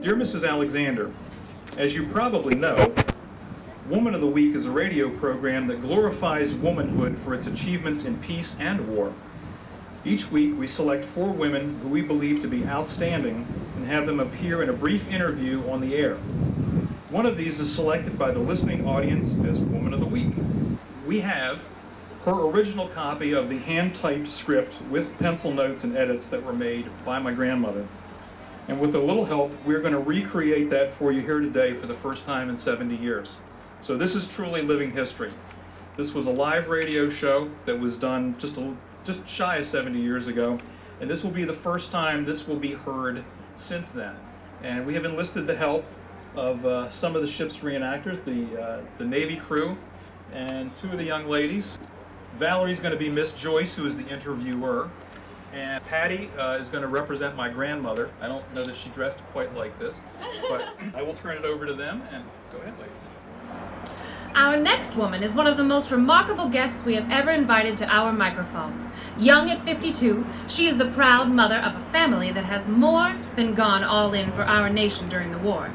Dear Mrs. Alexander, as you probably know, Woman of the Week is a radio program that glorifies womanhood for its achievements in peace and war. Each week we select 4 women who we believe to be outstanding and have them appear in a brief interview on the air. One of these is selected by the listening audience as Woman of the Week. We have her original copy of the hand-typed script with pencil notes and edits that were made by my grandmother. And with a little help, we're going to recreate that for you here today for the first time in 70 years. So this is truly living history. This was a live radio show that was done just shy of 70 years ago, and this will be the first time this will be heard since then. And we have enlisted the help of some of the ship's reenactors, the Navy crew, and 2 of the young ladies. Valerie's going to be Miss Joyce, who is the interviewer, and Patty is going to represent my grandmother. I don't know that she dressed quite like this, but I will turn it over to them, and go ahead, ladies. Our next woman is one of the most remarkable guests we have ever invited to our microphone. Young at 52, she is the proud mother of a family that has more than gone all in for our nation during the war.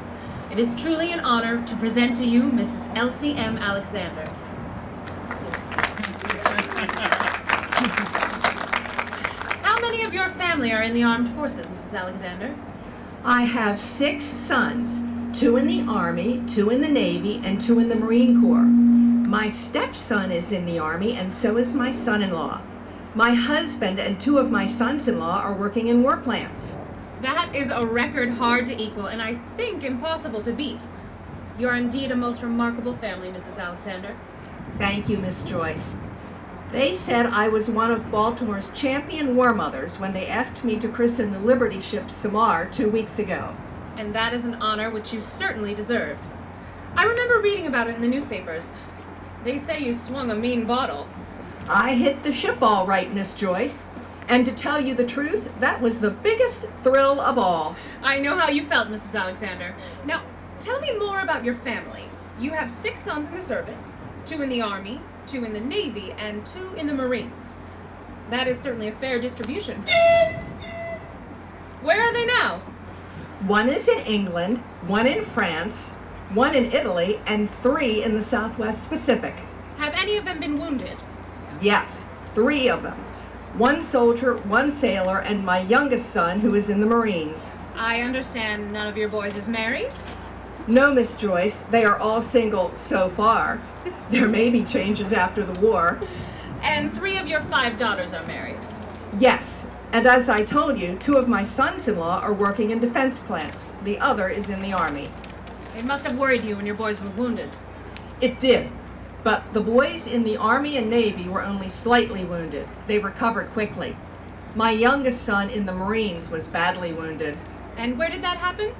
It is truly an honor to present to you Mrs. Elsie M. Alexander. How many of your family are in the armed forces, Mrs. Alexander? I have 6 sons, 2 in the Army, 2 in the Navy, and 2 in the Marine Corps. My stepson is in the Army, and so is my son-in-law. My husband and 2 of my sons-in-law are working in war plants. That is a record hard to equal, and I think impossible to beat. You are indeed a most remarkable family, Mrs. Alexander. Thank you, Miss Joyce. They said I was one of Baltimore's champion war mothers when they asked me to christen the Liberty ship Samar 2 weeks ago. And that is an honor which you certainly deserved. I remember reading about it in the newspapers. They say you swung a mean bottle. I hit the ship all right, Miss Joyce. And to tell you the truth, that was the biggest thrill of all. I know how you felt, Mrs. Alexander. Now, tell me more about your family. You have 6 sons in the service, 2 in the Army, 2 in the Navy, and 2 in the Marines. That is certainly a fair distribution. Where are they now? 1 is in England, 1 in France, 1 in Italy, and 3 in the Southwest Pacific. Have any of them been wounded? Yes, 3 of them. 1 soldier, 1 sailor, and my youngest son, who is in the Marines. I understand none of your boys is married? No, Miss Joyce, they are all single so far. There may be changes after the war. And 3 of your 5 daughters are married? Yes, and as I told you, 2 of my sons-in-law are working in defense plants. The other is in the Army. It must have worried you when your boys were wounded. It did. But the boys in the Army and Navy were only slightly wounded. They recovered quickly. My youngest son in the Marines was badly wounded. And where did that happen?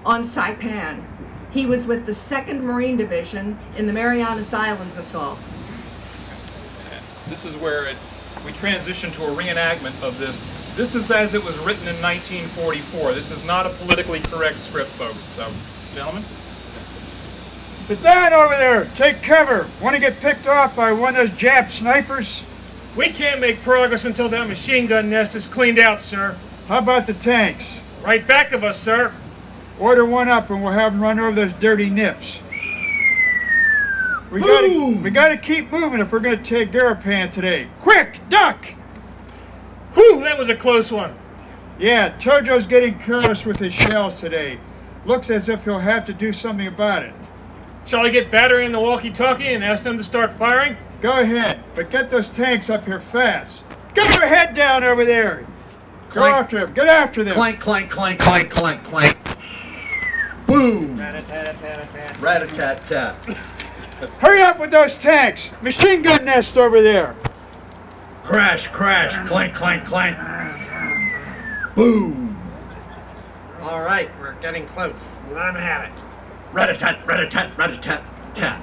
On Saipan. He was with the 2nd Marine Division in the Marianas Islands assault. This is where we transition to a reenactment of this. This is as it was written in 1944. This is not a politically correct script, folks. So, gentlemen. Get down over there! Take cover! Want to get picked off by one of those Jap snipers? We can't make progress until that machine gun nest is cleaned out, sir. How about the tanks? Right back of us, sir. Order one up and we'll have them run over those dirty nips. We gotta keep moving if we're gonna take Garapan today. Quick, duck! Whew, that was a close one. Yeah, Tojo's getting careless with his shells today. Looks as if he'll have to do something about it. Shall I get battery in the walkie-talkie and ask them to start firing? Go ahead, but get those tanks up here fast. Get your head down over there! Go after them, get after them! Clank, clank, clank, clank, clank, clank. Boom! Rat-a-tat-tat-tat. Rat-a-tat-tat. Hurry up with those tanks! Machine gun nest over there! Crash, crash, clank, clank, clank. Boom! All right, we're getting close. Let him have it. Rat-a-tat, rat-a-tat, rat-a-tat-tat.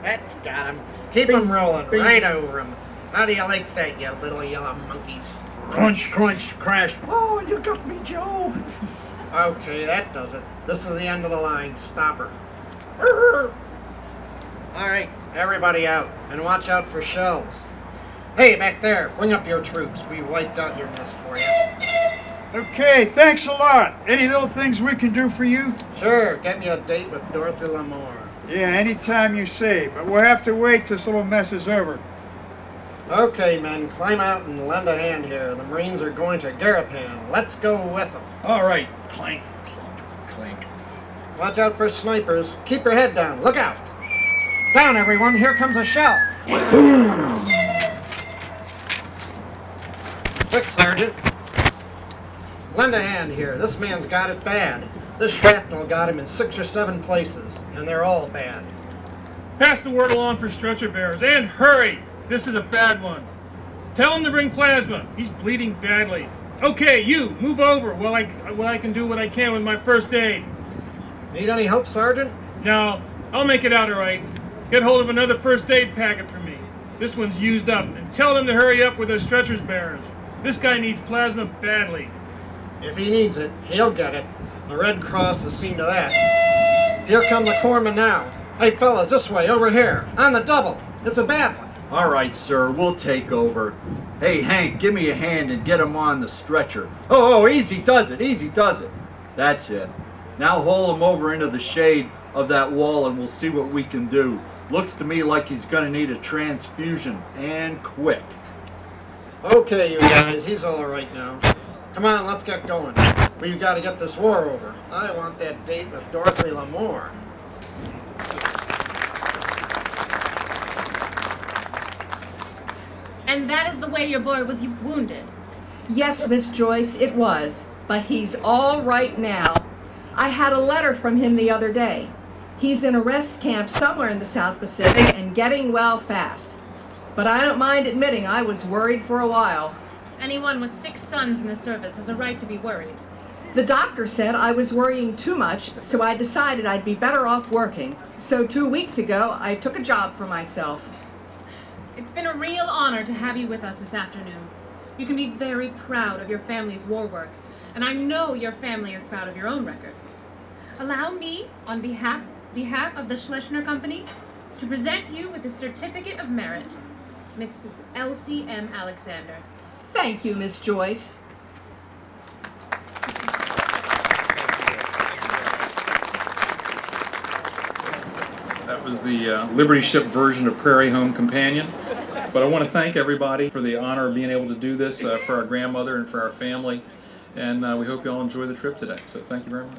That's got him. Keep him rolling right over him. How do you like that, you little yellow monkeys? Crunch, crunch, crash. Oh, you got me, Joe. Okay, that does it. This is the end of the line. Stop her. All right, everybody out, and watch out for shells. Hey, back there, bring up your troops. We wiped out your nest for you. Okay, thanks a lot. Any little things we can do for you? Sure, get me a date with Dorothy Lamour. Yeah, anytime you say, but we'll have to wait till this little mess is over. Okay, men, climb out and lend a hand here. The Marines are going to Garapan. Let's go with them. All right. Clank, clink, clink. Watch out for snipers. Keep your head down. Look out. Down, everyone. Here comes a shell. Boom. Quick, Sergeant. Lend a hand here. This man's got it bad. This shrapnel got him in 6 or 7 places, and they're all bad. Pass the word along for stretcher bearers, and hurry! This is a bad one. Tell him to bring plasma. He's bleeding badly. Okay, you, move over while I can do what I can with my first aid. Need any help, Sergeant? No, I'll make it out all right. Get hold of another first aid packet for me. This one's used up, and tell them to hurry up with those stretchers bearers. This guy needs plasma badly. If he needs it, he'll get it. The Red Cross has seen to that. Here come the corpsmen now. Hey, fellas, this way, over here. On the double. It's a bad one. All right, sir, we'll take over. Hey, Hank, give me a hand and get him on the stretcher. Oh, easy does it, easy does it. That's it. Now haul him over into the shade of that wall and we'll see what we can do. Looks to me like he's gonna need a transfusion, and quick. Okay, you guys, he's all right now. Come on, let's get going. We've got to get this war over. I want that date with Dorothy Lamour. And that is the way your boy was wounded. Yes, Miss Joyce, it was. But he's all right now. I had a letter from him the other day. He's in a rest camp somewhere in the South Pacific and getting well fast. But I don't mind admitting I was worried for a while. Anyone with 6 sons in the service has a right to be worried. The doctor said I was worrying too much, so I decided I'd be better off working. So 2 weeks ago, I took a job for myself. It's been a real honor to have you with us this afternoon. You can be very proud of your family's war work, and I know your family is proud of your own record. Allow me, on behalf of the Schlesinger Company, to present you with the Certificate of Merit, Mrs. Elsie M. Alexander. Thank you, Miss Joyce. That was the Liberty Ship version of Prairie Home Companion. But I want to thank everybody for the honor of being able to do this for our grandmother and for our family. And we hope you all enjoy the trip today. So thank you very much.